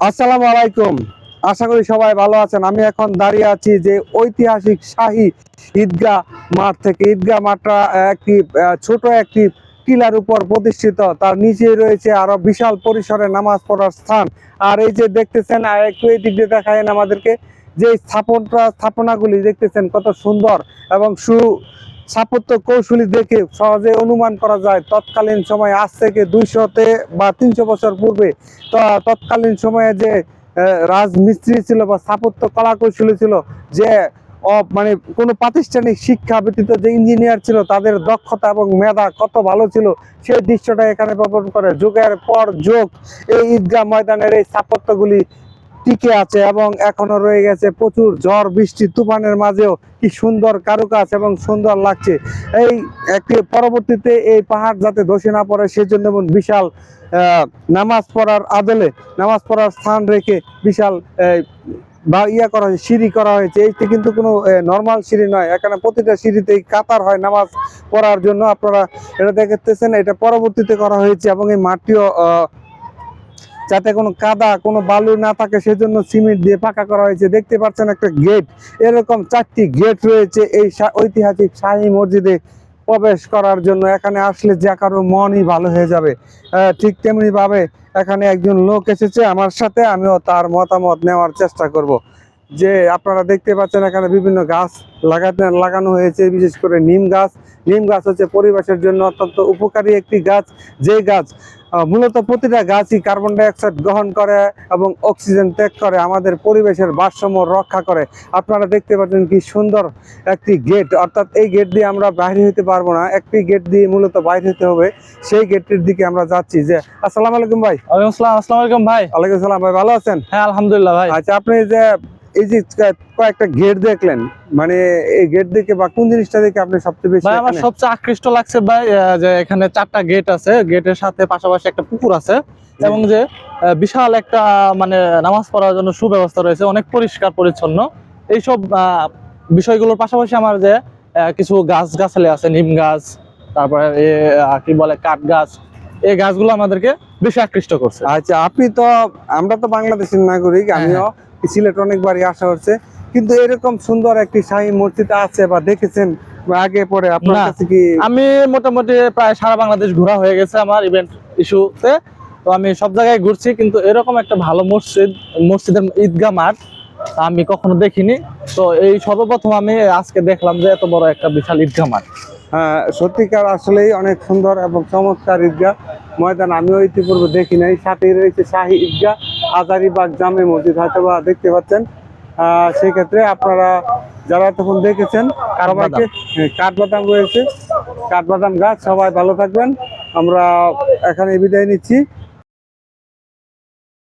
আসসালামু আলাইকুম। আশা করি সবাই ভালো আছেন। আমি এখন দাঁড়িয়ে আছি যে ঐতিহাসিক শাহী ঈদগাহ মাঠ থেকে। ঈদগাহ মাঠটা একটি ছোট একটি টিলার উপর প্রতিষ্ঠিত। তার নিচে রয়েছে আরো বিশাল পরিসরে নামাজ পড়ার স্থান। আর এই যে দেখতেছেন, একটু এই দিক দিয়ে দেখায়েন আমাদেরকে, যে স্থাপনাগুলি দেখতেছেন কত সুন্দর এবং স্থাপত্য কৌশলী দেখে সহজে অনুমান করা যায় তৎকালীন সময়ে, আজ থেকে 200 বা 300 বছর পূর্বে তৎকালীন সময়ে যে রাজমিস্ত্রি ছিল বা স্থাপত্য কলা কৌশলী ছিল, যে মানে কোনো প্রাতিষ্ঠানিক শিক্ষা ব্যতীত যে ইঞ্জিনিয়ার ছিল, তাদের দক্ষতা এবং মেধা কত ভালো ছিল সেই দৃশ্যটা এখানে প্রদর্শন করে। যুগের পর যুগ এই ঈদগাহ ময়দানের এই স্থাপত্যগুলি টিকে আছে এবং এখনো রয়ে গেছে। প্রচুর ঝড় বৃষ্টি তুফানের মাঝেও কি সুন্দর কারুকাজ এবং সুন্দর লাগছে। এই একটি পরবর্তীতে এই পাহাড় যাতে ধসে না পড়ে সেজন্য বিশাল নামাজ পড়ার আদলে নামাজ পড়ার স্থান রেখে বিশাল বা করা হয়েছে, সিঁড়ি করা হয়েছে। এইটি কিন্তু কোনো নর্মাল সিঁড়ি নয়, এখানে প্রতিটা সিঁড়িতেই কাতার হয় নামাজ পড়ার জন্য। আপনারা এটা দেখতেছেন, এটা পরবর্তীতে করা হয়েছে এবং এই মাটিও যাতে কোনো কাদা কোনো বালু না থাকে সেজন্য সিমেন্ট দিয়ে পাকা করা হয়েছে। দেখতে পাচ্ছেন একটা গেট, এরকম 4টি গেট রয়েছে এই ঐতিহাসিক শাহী মসজিদে প্রবেশ করার জন্য। এখানে আসলে যে কারো মনই ভালো হয়ে যাবে। ঠিক তেমনি ভাবে এখানে একজন লোক এসেছে আমার সাথে, আমিও তার মতামত নেওয়ার চেষ্টা করব। যে আপনারা দেখতে পাচ্ছেন এখানে বিভিন্ন গাছ লাগানো হয়েছে, বিশেষ করে নিম গাছ। নিম গাছ হচ্ছে পরিবেশের জন্য অত্যন্ত উপকারী একটি গাছ, যে গাছ মূলত প্রতিটা গাছই কার্বন ডাইঅক্সাইড গ্রহণ করে এবং অক্সিজেন ত্যাগ করে, আমাদের পরিবেশের ভারসাম্য রক্ষা করে। আপনারা দেখতে পাচ্ছেন কি সুন্দর একটি গেট, অর্থাৎ এই গেট দিয়ে আমরা বাইরে হতে পারবো না, একটি গেট দিয়ে মূলত বাইরে হতে হবে। সেই গেটটির দিকে আমরা যাচ্ছি। যে আসসালামু আলাইকুম ভাই। ওয়ালাইকুম আসসালাম। আসসালামু আলাইকুম ভাই। ওয়ালাইকুম সালাম ভাই, ভালো আছেন? হ্যাঁ আলহামদুলিল্লাহ ভাই। আচ্ছা, আপনি যে এই যে কয়েকটা গেট দেখলেন, মানে এই গেট দেখে বা কোন জিনিসটা দেখে আপনি সবচেয়ে বেশি? ভাই আমার সবচেয়ে আকৃষ্ট লাগছে ভাই যে এখানে 4টা গেট আছে, গেটের সাথে পাশাপাশি একটা পুকুর আছে এবং যে বিশাল একটা মানে নামাজ পড়ার জন্য সুব্যবস্থা রয়েছে, অনেক পরিষ্কার পরিচ্ছন্ন। এইসব বিষয়গুলোর পাশাপাশি আমার যে কিছু গাছালি আছে, নিম গাছ, তারপরে কি বলে কাঠ গাছ, এই গাছগুলো আমাদেরকে বেশি আকৃষ্ট করছে। আচ্ছা, আমরা তো বাংলাদেশের নাগরিক, আমিও সিলেট অনেকবারই আসা হচ্ছে, কিন্তু এরকম সুন্দর একটি শাহী মসজিদ আছে বা দেখেছেন আগে পরে আপনার কাছে কি? আমি মোটামুটি প্রায় সারা বাংলাদেশ ঘোরা হয়ে গেছে আমার ইভেন্ট ইস্যুতে, তো আমি সব জায়গায় ঘুরছি, কিন্তু এরকম একটা ভালো মসজিদের ঈদগাহ মাঠ আমি কখনো দেখিনি। তো এই সর্বপ্রথম আমি আজকে দেখলাম যে এত বড় একটা বিশাল ঈদগাহ মাঠ। হ্যাঁ, সত্যিকার আসলেই অনেক সুন্দর এবং চমৎকার ঈদগাহ ময়দান। আমিও ইতিপূর্বে দেখি নাই। সাথেই রয়েছে শাহী ঈদগাহ, হাজারীবাগ জামে মসজিদ, হয়তো বা দেখতে পাচ্ছেন। সেক্ষেত্রে আপনারা যারা তখন দেখেছেন সবাইকে, কাঠবাদাম রয়েছে, কাঠবাদাম গাছ। সবাই ভালো থাকবেন, আমরা এখানে বিদায় নিচ্ছি।